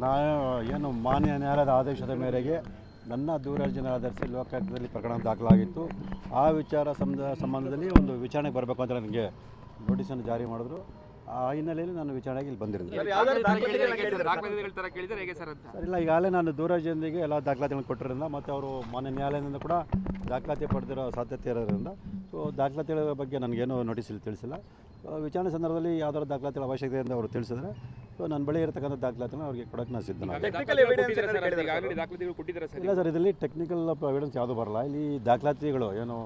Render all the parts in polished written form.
ನಾನು ಏನು ಮಾನ್ಯ ನ್ಯಾಯಾಲಯದ ಆದೇಶದ ಮೇರೆಗೆ ನನ್ನ ದೂರರ್ಜನೆ ಆಧರಿಸಿ ಲೋಕಾಯುಕ್ತದಲ್ಲಿ ಪ್ರಕರಣ ದಾಖಲಾಗಿತ್ತು. ಆ ವಿಚಾರ ಸಂಬಂಧದಲ್ಲಿ ಒಂದು ವಿಚಾರಣೆಗೆ ಬರಬೇಕು ಅಂತ ನನಗೆ ನೋಟಿಸನ್ನು ಜಾರಿ ಮಾಡಿದ್ರು. ಆ ಹಿನ್ನೆಲೆಯಲ್ಲಿ ನಾನು ವಿಚಾರಣೆಗೆ ಇಲ್ಲಿ ಬಂದಿರೋದು. ಸರ್ ಇಲ್ಲ, ಈಗಾಗಲೇ ನಾನು ದೂರರ್ಜನೆಗೆ ಎಲ್ಲ ದಾಖಲಾತಿಗಳನ್ನು ಕೊಟ್ಟಿರೋದ್ರಿಂದ ಮತ್ತು ಅವರು ಮಾನ್ಯ ನ್ಯಾಯಾಲಯದಿಂದ ಕೂಡ ದಾಖಲಾತಿ ಪಡೆದಿರೋ ಸಾಧ್ಯತೆ ಇರೋದ್ರಿಂದ ಸೊ ದಾಖಲಾತಿಗಳ ಬಗ್ಗೆ ನನಗೇನು ನೋಟಿಸ್ ಇಲ್ಲಿ ತಿಳಿಸಿಲ್ಲ. ವಿಚಾರಣೆ ಸಂದರ್ಭದಲ್ಲಿ ಯಾವ್ದಾದ್ರು ದಾಖಲಾತಿಗಳ ಅವಶ್ಯಕತೆ ಅಂತ ಅವರು ತಿಳಿಸಿದ್ರೆ ಸೊ ನನ್ನ ಬಳಿ ಇರತಕ್ಕಂಥ ದಾಖಲಾತಿನ ಅವರಿಗೆ ಕೊಡೋಕ್ಕೆ ನಾನು ಸಿದ್ಧನಾಗಿದ್ದೀನಿ. ಇಲ್ಲ ಸರ್, ಇದರಲ್ಲಿ ಟೆಕ್ನಿಕಲ್ ಎವಿಡೆನ್ಸ್ ಯಾವುದೂ ಬರಲ್ಲ. ಇಲ್ಲಿ ದಾಖಲಾತಿಗಳು ಏನು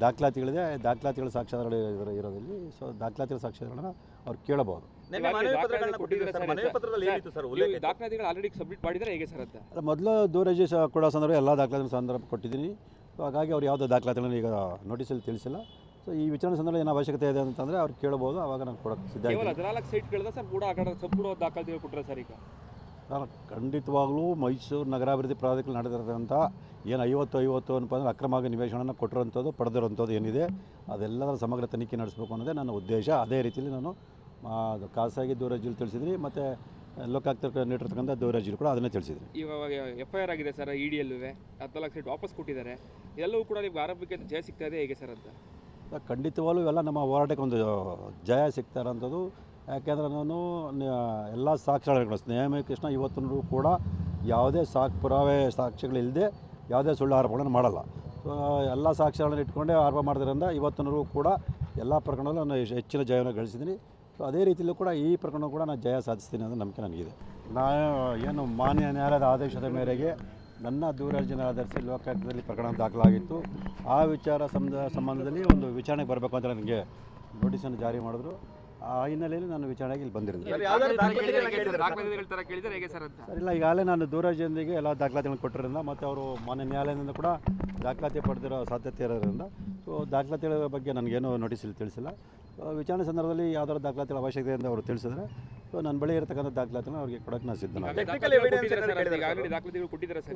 ದಾಖಲಾತಿಗಳಿದೆ, ದಾಖಲಾತಿಗಳ ಸಾಕ್ಷ್ಯಾಧಾರಗಳು ಇರೋದಿಲ್ಲ. ಸೊ ದಾಖಲಾತಿಗಳ ಸಾಕ್ಷ್ಯಾಧಾರಗಳನ್ನ ಅವ್ರು ಕೇಳಬಹುದು. ಮೊದಲು ದೂರರ್ಜಿ ಕೂಡ ಸಂದರ್ಭ ಎಲ್ಲ ದಾಖಲಾತಿ ಸಂದರ್ಭ ಕೊಟ್ಟಿದ್ದೀನಿ. ಸೊ ಹಾಗಾಗಿ ಅವ್ರು ಯಾವುದೋ ದಾಖಲಾತಿಗಳನ್ನು ಈಗ ನೋಟಿಸಲ್ಲಿ ತಿಳಿಸಿಲ್ಲ. ಸೊ ಈ ವಿಚಾರಣೆ ಸಂದರ್ಭ ಏನು ಅವಶ್ಯಕತೆ ಇದೆ ಅಂತಂದರೆ ಅವ್ರು ಕೇಳಬಹುದು, ಆವಾಗ ನಾನು ಕೊಡೋಕ್ಕೆ ಸಿದ್ಧ. ನಾನು ಖಂಡಿತವಾಗ್ಲೂ ಮೈಸೂರು ನಗರಾಭಿವೃದ್ಧಿ ಪ್ರಾಧಿಕಾರ ನಡೆದಿರೋಂಥ ಏನು 50 ಅಂತಂದರೆ ಅಕ್ರಮ ನಿವೇಶನವನ್ನು ಕೊಟ್ಟಿರೋಂಥದ್ದು ಪಡೆದಿರೋಂಥದ್ದು ಏನಿದೆ ಅದೆಲ್ಲದರ ಸಮಗ್ರ ತನಿಖೆ ನಡೆಸಬೇಕು ಅನ್ನೋದೇ ನನ್ನ ಉದ್ದೇಶ. ಅದೇ ರೀತಿಯಲ್ಲಿ ನಾನು ಖಾಸಗಿ ದೂರರ್ಜಿಲಿ ತಿಳಿಸಿದ್ರಿ ಮತ್ತು ಲೋಕಾಯುಕ್ತ ನೀಡಿರ್ತಕ್ಕಂಥ ದೂರರ್ಜಿಲು ಕೂಡ ಅದನ್ನೇ ತಿಳಿಸಿದ್ರಿ. ಇವಾಗ FIR ಆಗಿದೆ ಸರ್, EDಯಲ್ಲೂ 14 ಲಕ್ಷ ವಾಪಸ್ ಕೊಟ್ಟಿದ್ದಾರೆ. ಎಲ್ಲವೂ ಕೂಡ ನೀವು ಆರೋಪಕ್ಕೆ ಜಯ ಸಿಗ್ತಾ ಇದೆ ಹೇಗೆ ಸರ್ ಅಂತ? ಖಂಡಿತವಾಗ್ಲೂ ಇವೆಲ್ಲ ನಮ್ಮ ಹೋರಾಟಕ್ಕೆ ಒಂದು ಜಯ ಸಿಗ್ತಾ ಇರೋಂಥದ್ದು. ಯಾಕೆಂದರೆ ನಾನು ಎಲ್ಲ ಸಾಕ್ಷ್ಯಗಳು ನ್ಯಾಯಮಯ ಇವತ್ತಿನೂ ಕೂಡ ಯಾವುದೇ ಪುರಾವೆ ಸಾಕ್ಷ್ಯಗಳಿಲ್ಲದೆ ಯಾವುದೇ ಸುಳ್ಳು ಆರೋಪಗಳನ್ನು ಮಾಡಲ್ಲ. ಎಲ್ಲ ಸಾಕ್ಷ್ಯಗಳನ್ನು ಇಟ್ಕೊಂಡೇ ಆರೋಪ ಮಾಡಿದ್ರಿಂದ ಇವತ್ತಿನೂ ಕೂಡ ಎಲ್ಲ ಪ್ರಕರಣದಲ್ಲೂ ನಾನು ಹೆಚ್ಚಿನ ಜಯವನ್ನು ಗಳಿಸಿದ್ದೀನಿ. ಸೊ ಅದೇ ರೀತಿಯಲ್ಲೂ ಕೂಡ ಈ ಪ್ರಕರಣ ಕೂಡ ನಾನು ಜಯ ಸಾಧಿಸ್ತೀನಿ ಅನ್ನೋ ನಂಬಿಕೆ ನನಗಿದೆ. ನಾನು ಏನು ಮಾನ್ಯ ನ್ಯಾಯಾಲಯದ ಆದೇಶದ ಮೇರೆಗೆ ನನ್ನ ದೂರರ್ಜನೆ ಆಧರಿಸಿ ಲೋಕಾಯುಕ್ತದಲ್ಲಿ ಪ್ರಕರಣ ದಾಖಲಾಗಿತ್ತು. ಆ ವಿಚಾರ ಸಂಬಂಧದಲ್ಲಿ ಒಂದು ವಿಚಾರಣೆಗೆ ಬರಬೇಕು ಅಂತ ನನಗೆ ನೋಟಿಸನ್ನು ಜಾರಿ ಮಾಡಿದ್ರು. ಆ ಹಿನ್ನೆಲೆಯಲ್ಲಿ ನಾನು ವಿಚಾರಣೆಗೆ ಇಲ್ಲಿ ಬಂದಿರೋದು. ಸರ್ ಇಲ್ಲ, ಈಗಾಗಲೇ ನಾನು ದೂರರ್ಜನೆಗೆ ಎಲ್ಲ ದಾಖಲಾತಿಗಳನ್ನು ಕೊಟ್ಟಿರೋದ್ರಿಂದ ಮತ್ತು ಅವರು ಮಾನ್ಯ ನ್ಯಾಯಾಲಯದಿಂದ ಕೂಡ ದಾಖಲಾತಿ ಪಡೆದಿರೋ ಸಾಧ್ಯತೆ ಇರೋದ್ರಿಂದ ಸೊ ದಾಖಲಾತಿಗಳ ಬಗ್ಗೆ ನನಗೇನು ನೋಟಿಸ್ ಇಲ್ಲಿ ತಿಳಿಸಿಲ್ಲ. ವಿಚಾರಣೆ ಸಂದರ್ಭದಲ್ಲಿ ಯಾವ್ದಾದ್ರು ದಾಖಲಾತಿಗಳ ಅವಶ್ಯಕತೆ ಅಂತ ಅವರು ತಿಳಿಸಿದ್ರೆ ಸೊ ನನ್ನ ಬಳಿ ಇರತಕ್ಕಂಥ ದಾಖಲಾತಿನ ಅವರಿಗೆ ಕೊಡೋಕ್ಕೆ ನಾನು ಸಿದ್ಧನಾಗಿದ್ದೀನಿ.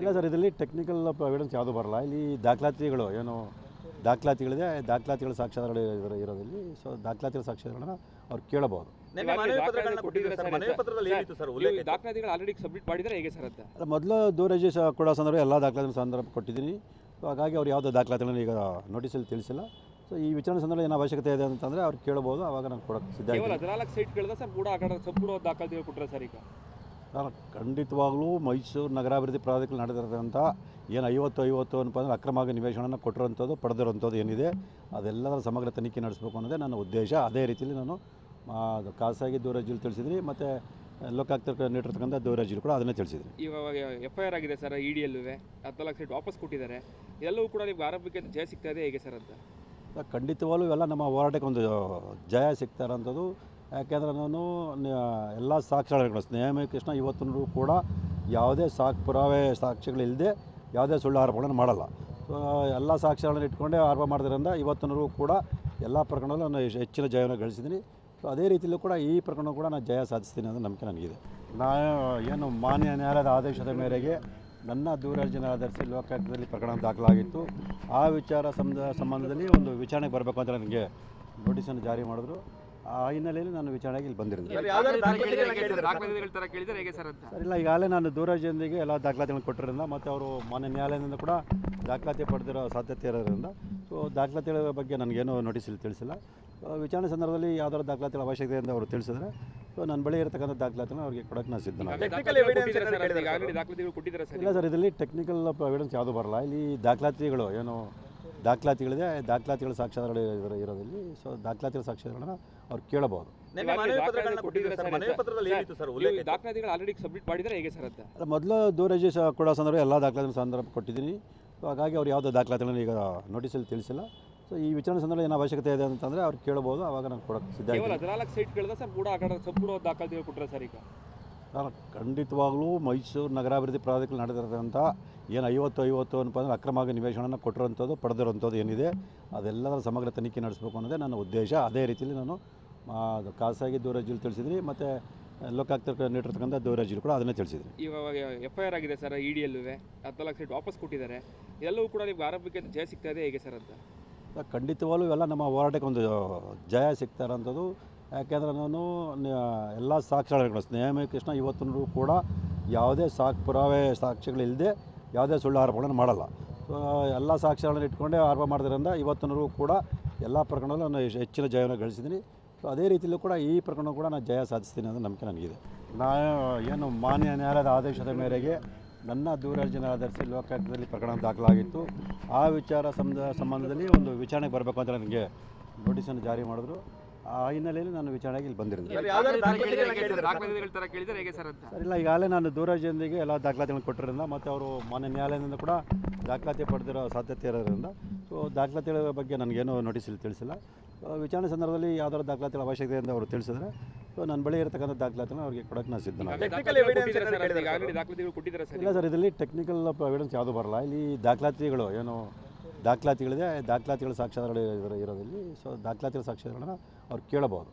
ಇಲ್ಲ ಸರ್, ಇದರಲ್ಲಿ ಟೆಕ್ನಿಕಲ್ ಎವಿಡೆನ್ಸ್ ಯಾವುದೂ ಬರಲ್ಲ. ಇಲ್ಲಿ ದಾಖಲಾತಿಗಳು ಏನು ದಾಖಲಾತಿಗಳಿದೆ, ದಾಖಲಾತಿಗಳ ಸಾಕ್ಷ್ಯಾಧಾರಗಳು ಇರೋದಿಲ್ಲ. ಸೊ ದಾಖಲಾತಿಗಳ ಸಾಕ್ಷ್ಯಾಧಾರಗಳನ್ನ ಅವ್ರು ಕೇಳಬಹುದು. ಮೊದಲು ದೂರರ್ಜಿ ಕೂಡ ಸಂದರ್ಭ ಎಲ್ಲ ದಾಖಲಾತಿ ಸಂದರ್ಭ ಕೊಟ್ಟಿದ್ದೀನಿ. ಸೊ ಹಾಗಾಗಿ ಅವ್ರು ಯಾವುದೋ ದಾಖಲಾತಿಗಳನ್ನು ಈಗ ನೋಟಿಸಲ್ಲಿ ತಿಳಿಸಿಲ್ಲ. ಸೊ ಈ ವಿಚಾರಣೆ ಸಂದರ್ಭ ಏನು ಅವಶ್ಯಕತೆ ಇದೆ ಅಂತಂದರೆ ಅವ್ರು ಕೇಳಬಹುದು, ಆವಾಗ ನಾನು ಕೊಡೋಕ್ಕೆ ಸಿದ್ಧ. ನಾನು ಖಂಡಿತವಾಗ್ಲೂ ಮೈಸೂರು ನಗರಾಭಿವೃದ್ಧಿ ಪ್ರಾಧಿಕಾರ ನಡೆದಿರೋಂಥ ಏನು 50 ಅಂತಂದರೆ ಅಕ್ರಮ ನಿವೇಶನವನ್ನು ಕೊಟ್ಟಿರೋಂಥದ್ದು ಪಡೆದಿರೋಂಥದ್ದು ಏನಿದೆ ಅದೆಲ್ಲದರ ಸಮಗ್ರ ತನಿಖೆ ನಡೆಸಬೇಕು ಅನ್ನೋದೇ ನನ್ನ ಉದ್ದೇಶ. ಅದೇ ರೀತಿಯಲ್ಲಿ ನಾನು ಖಾಸಗಿ ದೂರರ್ಜಿಲು ತಿಳಿಸಿದ್ರಿ ಮತ್ತು ಲೋಕಾಯುಕ್ತ ನೀಡಿರ್ತಕ್ಕಂಥ ದೂರರ್ಜಿಲು ಕೂಡ ಅದನ್ನೇ ತಿಳಿಸಿದ್ರಿ. ಇವಾಗ FIR ಆಗಿದೆ ಸರ್, EDಯಲ್ಲೂ 14 ಲಕ್ಷ ವಾಪಸ್ ಕೊಟ್ಟಿದ್ದಾರೆ. ಎಲ್ಲವೂ ಕೂಡ ನೀವು ಆರೋಪಕ್ಕೆ ಜಯ ಸಿಗ್ತಾ ಇದೆ ಹೇಗೆ ಸರ್ ಅಂತ? ಖಂಡಿತವಾಗ್ಲೂ ಇವೆಲ್ಲ ನಮ್ಮ ಹೋರಾಟಕ್ಕೆ ಒಂದು ಜಯ ಸಿಗ್ತಾ ಇರೋಂಥದ್ದು. ಯಾಕೆಂದರೆ ನಾನು ಎಲ್ಲ ಸಾಕ್ಷ್ಯಗಳು ನ್ಯಾಯಮಯ ಇವತ್ತಿನೂ ಕೂಡ ಯಾವುದೇ ಪುರಾವೆ ಸಾಕ್ಷ್ಯಗಳಿಲ್ಲದೆ ಯಾವುದೇ ಸುಳ್ಳು ಆರೋಪಗಳನ್ನು ಮಾಡಲ್ಲ. ಸೊ ಎಲ್ಲ ಸಾಕ್ಷ್ಯಗಳನ್ನು ಇಟ್ಕೊಂಡೇ ಆರೋಪ ಮಾಡಿದ್ರಿಂದ ಇವತ್ತಿನೂ ಕೂಡ ಎಲ್ಲ ಪ್ರಕರಣದಲ್ಲೂ ನಾನು ಹೆಚ್ಚಿನ ಜಯವನ್ನು ಗಳಿಸಿದ್ದೀನಿ. ಸೊ ಅದೇ ರೀತಿಯಲ್ಲೂ ಕೂಡ ಈ ಪ್ರಕರಣ ಕೂಡ ನಾನು ಜಯ ಸಾಧಿಸ್ತೀನಿ ಅನ್ನೋ ನಂಬಿಕೆ ನನಗಿದೆ. ನಾನು ಏನು ಮಾನ್ಯ ನ್ಯಾಯಾಲಯದ ಆದೇಶದ ಮೇರೆಗೆ ನನ್ನ ದೂರರ್ಜನೆ ಆಧರಿಸಿ ಲೋಕಾಯುಕ್ತದಲ್ಲಿ ಪ್ರಕರಣ ದಾಖಲಾಗಿತ್ತು. ಆ ವಿಚಾರ ಸಂಬಂಧದಲ್ಲಿ ಒಂದು ವಿಚಾರಣೆಗೆ ಬರಬೇಕು ಅಂತ ನನಗೆ ನೋಟಿಸನ್ನು ಜಾರಿ ಮಾಡಿದ್ರು. ಆ ಹಿನ್ನೆಲೆಯಲ್ಲಿ ನಾನು ವಿಚಾರಣೆಗೆ ಇಲ್ಲಿ ಬಂದಿರೋದು. ಸರ್ ಇಲ್ಲ, ಈಗಾಗಲೇ ನಾನು ದೂರರ್ಜನೆಗೆ ಎಲ್ಲ ದಾಖಲಾತಿಗಳನ್ನು ಕೊಟ್ಟಿರೋದ್ರಿಂದ ಮತ್ತು ಅವರು ಮಾನ್ಯ ನ್ಯಾಯಾಲಯದಿಂದ ಕೂಡ ದಾಖಲಾತಿ ಪಡೆದಿರೋ ಸಾಧ್ಯತೆ ಇರೋದ್ರಿಂದ ಸೊ ದಾಖಲಾತಿಗಳ ಬಗ್ಗೆ ನನಗೇನು ನೋಟಿಸ್ ಇಲ್ಲಿ ತಿಳಿಸಿಲ್ಲ. ವಿಚಾರಣೆ ಸಂದರ್ಭದಲ್ಲಿ ಯಾವ್ದಾದ್ರು ದಾಖಲಾತಿಗಳ ಅವಶ್ಯಕತೆ ಅಂತ ಅವರು ತಿಳಿಸಿದ್ರೆ ಸೊ ನನ್ನ ಬಳಿ ಇರತಕ್ಕಂಥ ದಾಖಲಾತಿನ ಅವರಿಗೆ ಕೊಡೋಕ್ಕೆ ನಾನು ಸಿದ್ಧನಾಗಿದ್ದೀನಿ. ಇಲ್ಲ ಸರ್, ಇದರಲ್ಲಿ ಟೆಕ್ನಿಕಲ್ ಎವಿಡೆನ್ಸ್ ಯಾವುದೂ ಬರಲ್ಲ. ಇಲ್ಲಿ ದಾಖಲಾತಿಗಳು ಏನು ದಾಖಲಾತಿಗಳಿದೆ, ದಾಖಲಾತಿಗಳ ಸಾಕ್ಷ್ಯಾಧಾರಗಳು ಇರೋದಿಲ್ಲ. ಸೊ ದಾಖಲಾತಿಗಳ ಸಾಕ್ಷ್ಯಾಧಾರಗಳನ್ನ ಅವ್ರು ಕೇಳಬಹುದು. ಮೊದಲು ದೂರರ್ಜಿ ಕೂಡ ಸಂದರ್ಭ ಎಲ್ಲ ದಾಖಲಾತಿ ಸಂದರ್ಭ ಕೊಟ್ಟಿದ್ದೀನಿ. ಸೊ ಹಾಗಾಗಿ ಅವ್ರು ಯಾವುದೋ ದಾಖಲಾತಿಗಳನ್ನು ಈಗ ನೋಟಿಸಲ್ಲಿ ತಿಳಿಸಿಲ್ಲ. ಸೊ ಈ ವಿಚಾರಣೆ ಸಂದರ್ಭ ಏನು ಅವಶ್ಯಕತೆ ಇದೆ ಅಂತಂದರೆ ಅವ್ರು ಕೇಳಬಹುದು, ಆವಾಗ ನಾನು ಕೊಡೋಕ್ಕೆ ಸಿದ್ಧ. ನಾನು ಖಂಡಿತವಾಗ್ಲೂ ಮೈಸೂರು ನಗರಾಭಿವೃದ್ಧಿ ಪ್ರಾಧಿಕಾರ ನಡೆದಿರೋಂಥ ಏನು 50 ಅಂತಂದರೆ ಅಕ್ರಮ ನಿವೇಶನವನ್ನು ಕೊಟ್ಟಿರೋಂಥದ್ದು ಪಡೆದಿರೋಂಥದ್ದು ಏನಿದೆ ಅದೆಲ್ಲದರ ಸಮಗ್ರ ತನಿಖೆ ನಡೆಸಬೇಕು ಅನ್ನೋದೇ ನನ್ನ ಉದ್ದೇಶ. ಅದೇ ರೀತಿಯಲ್ಲಿ ನಾನು ಖಾಸಗಿ ದೂರರ್ಜಿಲು ತಿಳಿಸಿದ್ರಿ ಮತ್ತು ಲೋಕಾಯುಕ್ತ ನೀಡಿರ್ತಕ್ಕಂಥ ದೂರರ್ಜಿಲು ಕೂಡ ಅದನ್ನೇ ತಿಳಿಸಿದ್ರಿ. ಇವಾಗ FIR ಆಗಿದೆ ಸರ್, EDಯಲ್ಲೂ 14 ಲಕ್ಷ ವಾಪಸ್ ಕೊಟ್ಟಿದ್ದಾರೆ. ಎಲ್ಲವೂ ಕೂಡ ನೀವು ಆರೋಪಕ್ಕೆ ಜಯ ಸಿಗ್ತಾ ಇದೆ ಹೇಗೆ ಸರ್ ಅಂತ? ಖಂಡಿತವಾಗ್ಲೂ ಇವೆಲ್ಲ ನಮ್ಮ ಹೋರಾಟಕ್ಕೆ ಒಂದು ಜಯ ಸಿಗ್ತಾ ಇರೋಂಥದ್ದು. ಯಾಕೆಂದರೆ ನಾನು ಎಲ್ಲ ಸಾಕ್ಷ್ಯಗಳು ನ್ಯಾಯಮಯ ಇವತ್ತಿನೂ ಕೂಡ ಯಾವುದೇ ಪುರಾವೆ ಸಾಕ್ಷ್ಯಗಳಿಲ್ಲದೆ ಯಾವುದೇ ಸುಳ್ಳು ಆರೋಪಗಳನ್ನು ಮಾಡಲ್ಲ. ಸೊ ಎಲ್ಲ ಸಾಕ್ಷ್ಯಗಳನ್ನು ಇಟ್ಕೊಂಡೇ ಆರೋಪ ಮಾಡಿದ್ರಿಂದ ಇವತ್ತಿನವರೆಗೂ ಕೂಡ ಎಲ್ಲ ಪ್ರಕರಣದಲ್ಲೂ ನಾನು ಹೆಚ್ಚಿನ ಜಯವನ್ನು ಗಳಿಸಿದ್ದೀನಿ. ಸೊ ಅದೇ ರೀತಿಯಲ್ಲೂ ಕೂಡ ಈ ಪ್ರಕರಣ ಕೂಡ ನಾನು ಜಯ ಸಾಧಿಸ್ತೀನಿ ಅನ್ನೋ ನಂಬಿಕೆ ನನಗಿದೆ. ನಾನು ಏನು ಮಾನ್ಯ ನ್ಯಾಯಾಲಯದ ಆದೇಶದ ಮೇರೆಗೆ ನನ್ನ ದೂರರ್ಜನೆ ಆಧರಿಸಿ ಲೋಕಾಯುಕ್ತದಲ್ಲಿ ಪ್ರಕರಣ ದಾಖಲಾಗಿತ್ತು. ಆ ವಿಚಾರ ಸಂಬಂಧದಲ್ಲಿ ಒಂದು ವಿಚಾರಣೆಗೆ ಬರಬೇಕು ಅಂತ ನನಗೆ ನೋಟಿಸನ್ನು ಜಾರಿ ಮಾಡಿದ್ರು. ಆ ಹಿನ್ನೆಲೆಯಲ್ಲಿ ನಾನು ವಿಚಾರಣೆಗೆ ಇಲ್ಲಿ ಬಂದಿರೋದು. ದಾಖಲಾತಿಗಳ ತರ ಕೇಳಿದರೆ ಹೇಗೆ ಸರ್ ಅಂತ? ಸರ್ ಇಲ್ಲ, ಈಗಾಗಲೇ ನಾನು ದೂರರ್ಜನೆಗೆ ಎಲ್ಲ ದಾಖಲಾತಿಗಳನ್ನು ಕೊಟ್ಟಿರೋದ್ರಿಂದ ಮತ್ತು ಅವರು ಮಾನ್ಯ ನ್ಯಾಯಾಲಯದಿಂದ ಕೂಡ ದಾಖಲಾತಿ ಪಡೆದಿರೋ ಸಾಧ್ಯತೆ ಇರೋದ್ರಿಂದ ಸೊ ದಾಖಲಾತಿಗಳ ಬಗ್ಗೆ ನನಗೇನು ನೋಟಿಸ್ ಇಲ್ಲಿ ತಿಳಿಸಿಲ್ಲ. ವಿಚಾರಣೆ ಸಂದರ್ಭದಲ್ಲಿ ಯಾವ್ದಾದ್ರು ದಾಖಲಾತಿಗಳ ಅವಶ್ಯಕತೆ ಅಂತ ಅವರು ತಿಳಿಸಿದ್ರೆ ಸೊ ನನ್ನ ಬಳಿ ಇರತಕ್ಕಂಥ ದಾಖಲಾತಿನ ಅವರಿಗೆ ಕೊಡೋಕ್ಕೆ ನಾನು ಸಿದ್ಧನಾಗಿದ್ದೀನಿ. ಇಲ್ಲ ಸರ್, ಇದರಲ್ಲಿ ಟೆಕ್ನಿಕಲ್ ಎವಿಡೆನ್ಸ್ ಯಾವುದೂ ಬರಲ್ಲ. ಇಲ್ಲಿ ದಾಖಲಾತಿಗಳು ಏನು ದಾಖಲಾತಿಗಳಿದೆ, ದಾಖಲಾತಿಗಳ ಸಾಕ್ಷ್ಯಾಧಾರಗಳು ಇರೋದಿಲ್ಲಿ. ಸೊ ದಾಖಲಾತಿಗಳ ಸಾಕ್ಷ್ಯಾಧಾರಗಳನ್ನ ಅವ್ರು ಕೇಳಬಹುದು.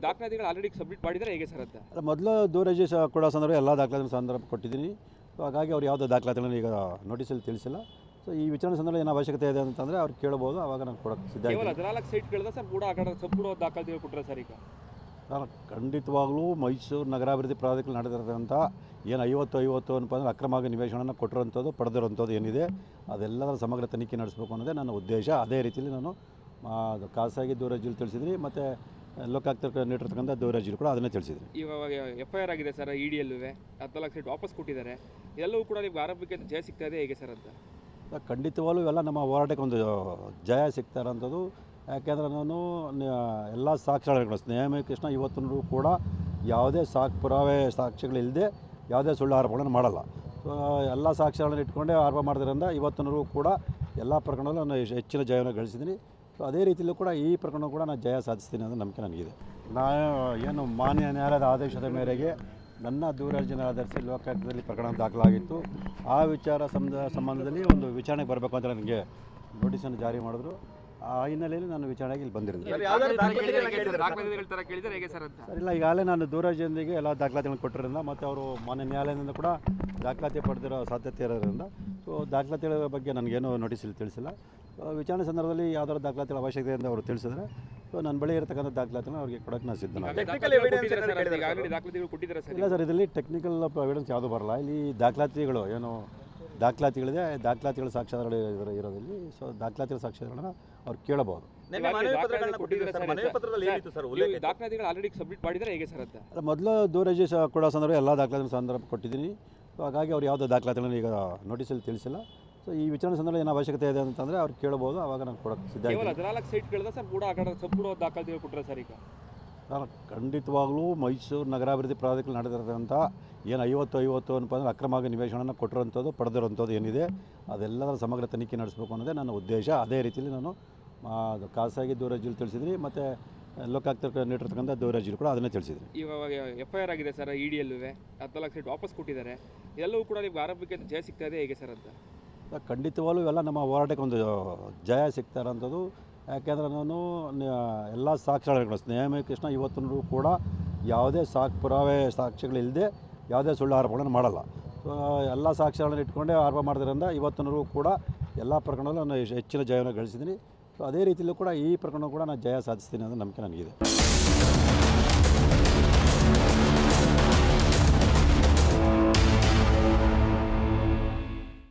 ದಾಖಲಾತಿಗಳು ಆಲ್ರೆಡಿ ಸಬ್ಮಿಟ್ ಮಾಡಿದರೆ ಹೇಗೆ ಸರ್ ಅಂತ? ಮೊದಲು ದೂರಜಿ ಕೊಡೋ ಸಂದರ್ಭ ಎಲ್ಲ ದಾಖಲಾತಿ ಸಂದರ್ಭ ಕೊಟ್ಟಿದ್ದೀನಿ. ಸೊ ಹಾಗಾಗಿ ಅವ್ರು ಯಾವುದೋ ದಾಖಲಾತಿಗಳನ್ನು ಈಗ ನೋಟಿಸಲ್ಲಿ ತಿಳಿಸಿಲ್ಲ. ಸೊ ಈ ವಿಚಾರಣೆ ಸಂದರ್ಭ ಏನು ಅವಶ್ಯಕತೆ ಇದೆ ಅಂತಂದರೆ ಅವ್ರು ಕೇಳಬಹುದು, ಆವಾಗ ನಾನು ಕೊಡೋಕ್ಕೆ ಸಿದ್ಧ. ಕೇವಲ 14 ಸೈಟ್ಗಳಿಂದ ಸರ್ ಕೂಡ ಸಂಪೂರ್ಣ ದಾಖಲಾತಿಗಳು ಕೊಟ್ಟರೆ ಸರ್ ಈಗ? ನಾನು ಖಂಡಿತವಾಗ್ಲೂ ಮೈಸೂರು ನಗರಾಭಿವೃದ್ಧಿ ಪ್ರಾಧಿಕಾರ ನಡೆದಿರೋಂಥ ಏನು 50 ಅಂತಂದರೆ ಅಕ್ರಮ ನಿವೇಶನವನ್ನು ಕೊಟ್ಟಿರೋಂಥದ್ದು ಪಡೆದಿರೋಂಥದ್ದು ಏನಿದೆ ಅದೆಲ್ಲದರ ಸಮಗ್ರ ತನಿಖೆ ನಡೆಸಬೇಕು ಅನ್ನೋದೇ ನನ್ನ ಉದ್ದೇಶ. ಅದೇ ರೀತಿಯಲ್ಲಿ ನಾನು ಖಾಸಗಿ ದೂರರ್ಜಿಲಿ ತಿಳಿಸಿದ್ದೀನಿ ಮತ್ತು ಲೋಕಾಯುಕ್ತ ನೀಡಿರ್ತಕ್ಕಂಥ ದೂರರ್ಜಿಲು ಕೂಡ ಅದನ್ನೇ ತಿಳಿಸಿದ್ದೀನಿ. ಇವಾಗ FIR ಆಗಿದೆ ಸರ್ EDಯಲ್ಲೂ 14 ಸೈಟ್ ವಾಪಸ್ ಕೊಟ್ಟಿದ್ದಾರೆ. ಎಲ್ಲವೂ ಕೂಡ ನಿಮ್ಗೆ ಆರೋಪಕ್ಕೆ ಜಯ ಸಿಗ್ತಾ ಇದೆ ಹೇಗೆ ಸರ್ ಅಂತ? ಖಂಡಿತವಾಗ್ಲೂ ಇವೆಲ್ಲ ನಮ್ಮ ಹೋರಾಟಕ್ಕೆ ಒಂದು ಜಯ ಸಿಗ್ತಾ ಇರೋಂಥದ್ದು. ಯಾಕೆಂದರೆ ನಾನು ಎಲ್ಲ ಸಾಕ್ಷ್ಯಗಳನ್ನು ಸ್ನೇಹ ಕೃಷ್ಣ ಇವತ್ತಿನವರೆಗೂ ಕೂಡ ಯಾವುದೇ ಪುರಾವೆ ಸಾಕ್ಷ್ಯಗಳಿಲ್ಲದೆ ಯಾವುದೇ ಸುಳ್ಳು ಆರೋಪಗಳನ್ನು ಮಾಡಲ್ಲ. ಸೊ ಎಲ್ಲ ಸಾಕ್ಷ್ಯಗಳನ್ನು ಇಟ್ಕೊಂಡೇ ಆರೋಪ ಮಾಡಿದ್ರಿಂದ ಇವತ್ತಿನವರೆಗೂ ಕೂಡ ಎಲ್ಲ ಪ್ರಕರಣದಲ್ಲೂ ನಾನು ಹೆಚ್ಚಿನ ಜಯವನ್ನು ಗಳಿಸಿದ್ದೀನಿ. ಸೊ ಅದೇ ರೀತಿಯಲ್ಲೂ ಕೂಡ ಈ ಪ್ರಕರಣ ಕೂಡ ನಾನು ಜಯ ಸಾಧಿಸ್ತೀನಿ ಅನ್ನೋ ನಂಬಿಕೆ ನನಗಿದೆ. ನಾನು ಏನು ಮಾನ್ಯ ನ್ಯಾಯಾಲಯದ ಆದೇಶದ ಮೇರೆಗೆ ನನ್ನ ದೂರರ್ಜನೆ ಆಧರಿಸಿ ಲೋಕಾಯುಕ್ತದಲ್ಲಿ ಪ್ರಕರಣ ದಾಖಲಾಗಿತ್ತು. ಆ ವಿಚಾರ ಸಂಬಂಧದಲ್ಲಿ ಒಂದು ವಿಚಾರಣೆಗೆ ಬರಬೇಕು ಅಂತ ನನಗೆ ನೋಟಿಸನ್ನು ಜಾರಿ ಮಾಡಿದ್ರು. ಆ ಹಿನ್ನೆಲೆಯಲ್ಲಿ ನಾನು ವಿಚಾರಣೆಗೆ ಇಲ್ಲಿ ಬಂದಿರೋದು. ದಾಖಲಾತಿಗಳ ತರ ಕೇಳಿದರೆ ಹೇಗೆ ಸರ್ ಅಂತ? ಸರ್ ಇಲ್ಲ, ಈಗಾಗಲೇ ನಾನು ದೂರರ್ಜನೆಗೆ ಎಲ್ಲ ದಾಖಲಾತಿಗಳನ್ನು ಕೊಟ್ಟಿರೋದ್ರಿಂದ ಮತ್ತು ಅವರು ಮಾನ್ಯ ನ್ಯಾಯಾಲಯದಿಂದ ಕೂಡ ದಾಖಲಾತಿ ಪಡೆದಿರೋ ಸಾಧ್ಯತೆ ಇರೋದ್ರಿಂದ ಸೊ ದಾಖಲಾತಿಗಳ ಬಗ್ಗೆ ನನಗೇನು ನೋಟಿಸ್ ಇಲ್ಲಿ ತಿಳಿಸಿಲ್ಲ. ವಿಚಾರಣೆ ಸಂದರ್ಭದಲ್ಲಿ ಯಾವ್ದಾದ್ರು ದಾಖಲಾತಿಗಳ ಅವಶ್ಯಕತೆ ಅಂತ ಅವರು ತಿಳಿಸಿದ್ರೆ ಸೊ ನನ್ನ ಬಳಿ ಇರತಕ್ಕಂಥ ದಾಖಲಾತಿನ ಅವರಿಗೆ ಕೊಡೋಕ್ಕೆ ನಾನು ಸಿದ್ಧನಾಗಿದ್ದೀನಿ. ಇಲ್ಲ ಸರ್, ಇದರಲ್ಲಿ ಟೆಕ್ನಿಕಲ್ ಎವಿಡೆನ್ಸ್ ಯಾವುದೂ ಬರಲ್ಲ. ಇಲ್ಲಿ ದಾಖಲಾತಿಗಳು ಏನು ದಾಖಲಾತಿಗಳಿದೆ, ದಾಖಲಾತಿಗಳ ಸಾಕ್ಷ್ಯಾಧಾರಗಳು ಇರೋದಿಲ್ಲಿ. ಸೊ ದಾಖಲಾತಿಗಳ ಸಾಕ್ಷ್ಯಾಧಾರಗಳನ್ನ ಅವ್ರು ಕೇಳಬಹುದು. ದಾಖಲಾತಿಗಳು ಆಲ್ರೆಡಿ ಸಬ್ಮಿಟ್ ಮಾಡಿದರೆ ಹೇಗೆ ಸರ್ ಅಂತ? ಮೊದಲು ದೂರಜಿ ಕೊಡೋ ಸಂದರ್ಭ ಎಲ್ಲ ದಾಖಲಾತಿ ಸಂದರ್ಭ ಕೊಟ್ಟಿದ್ದೀನಿ. ಸೊ ಹಾಗಾಗಿ ಅವ್ರು ಯಾವುದೋ ದಾಖಲಾತಿಗಳನ್ನು ಈಗ ನೋಟಿಸಲ್ಲಿ ತಿಳಿಸಿಲ್ಲ. ಸೊ ಈ ವಿಚಾರಣೆ ಸಂದರ್ಭ ಏನು ಅವಶ್ಯಕತೆ ಇದೆ ಅಂತಂದರೆ ಅವ್ರು ಕೇಳಬಹುದು, ಆವಾಗ ನಾನು ಕೊಡೋಕ್ಕೆ ಸಿದ್ಧ. ಕೇವಲ 14 ಸೈಟ್ಗಳಿಂದ ಸರ್ ಕೂಡ ಸಂಪೂರ್ಣ ದಾಖಲಾತಿಗಳು ಕೊಟ್ಟರೆ ಸರ್ ಈಗ? ನಾನು ಖಂಡಿತವಾಗ್ಲೂ ಮೈಸೂರು ನಗರಾಭಿವೃದ್ಧಿ ಪ್ರಾಧಿಕಾರ ನಡೆದಿರೋಂಥ ಏನು 50 ಅಂತಂದರೆ ಅಕ್ರಮ ನಿವೇಶನವನ್ನು ಕೊಟ್ಟಿರೋಂಥದ್ದು ಪಡೆದಿರೋಂಥದ್ದು ಏನಿದೆ ಅದೆಲ್ಲದರ ಸಮಗ್ರ ತನಿಖೆ ನಡೆಸಬೇಕು ಅನ್ನೋದೇ ನನ್ನ ಉದ್ದೇಶ. ಅದೇ ರೀತಿಯಲ್ಲಿ ನಾನು ಖಾಸಗಿ ದೂರರ್ಜಿಲು ತಿಳಿಸಿದ್ದೀನಿ ಮತ್ತು ಲೋಕಾಯುಕ್ತ ನೀಡಿರ್ತಕ್ಕಂಥ ದೂರರ್ಜಿಲು ಕೂಡ ಅದನ್ನೇ ತಿಳಿಸಿದ್ದೀನಿ. ಇವಾಗ FIR ಆಗಿದೆ ಸರ್ EDಯಲ್ಲೂ 14 ಸೈಟ್ ವಾಪಸ್ ಕೊಟ್ಟಿದ್ದಾರೆ. ಎಲ್ಲವೂ ಕೂಡ ನಿಮ್ಗೆ ಆರೋಪಕ್ಕೆ ಜಯ ಸಿಗ್ತಾ ಇದೆ ಹೇಗೆ ಸರ್ ಅಂತ? ಖಂಡಿತವಾಗ್ಲೂ ಇವೆಲ್ಲ ನಮ್ಮ ಹೋರಾಟಕ್ಕೆ ಒಂದು ಜಯ ಸಿಗ್ತಾ ಇರೋಂಥದ್ದು. ಯಾಕೆಂದರೆ ನಾನು ಎಲ್ಲ ಸಾಕ್ಷ್ಯಗಳನ್ನು ಸ್ನೇಹ ಕೃಷ್ಣ ಇವತ್ತಿನವರೆಗೂ ಕೂಡ ಯಾವುದೇ ಪುರಾವೆ ಸಾಕ್ಷ್ಯಗಳಿಲ್ಲದೆ ಯಾವುದೇ ಸುಳ್ಳು ಆರೋಪಗಳನ್ನು ಮಾಡಲ್ಲ. ಸೊ ಎಲ್ಲ ಸಾಕ್ಷ್ಯಗಳನ್ನು ಇಟ್ಕೊಂಡೇ ಆರೋಪ ಮಾಡಿದ್ರಿಂದ ಇವತ್ತಿನವರೆಗೂ ಕೂಡ ಎಲ್ಲ ಪ್ರಕರಣದಲ್ಲೂ ನಾನು ಹೆಚ್ಚಿನ ಜಯವನ್ನು ಗಳಿಸಿದ್ದೀನಿ. ಸೊ ಅದೇ ರೀತಿಯಲ್ಲೂ ಕೂಡ ಈ ಪ್ರಕರಣ ಕೂಡ ನಾನು ಜಯ ಸಾಧಿಸ್ತೀನಿ ಅನ್ನೋ ನಂಬಿಕೆ ನನಗಿದೆ.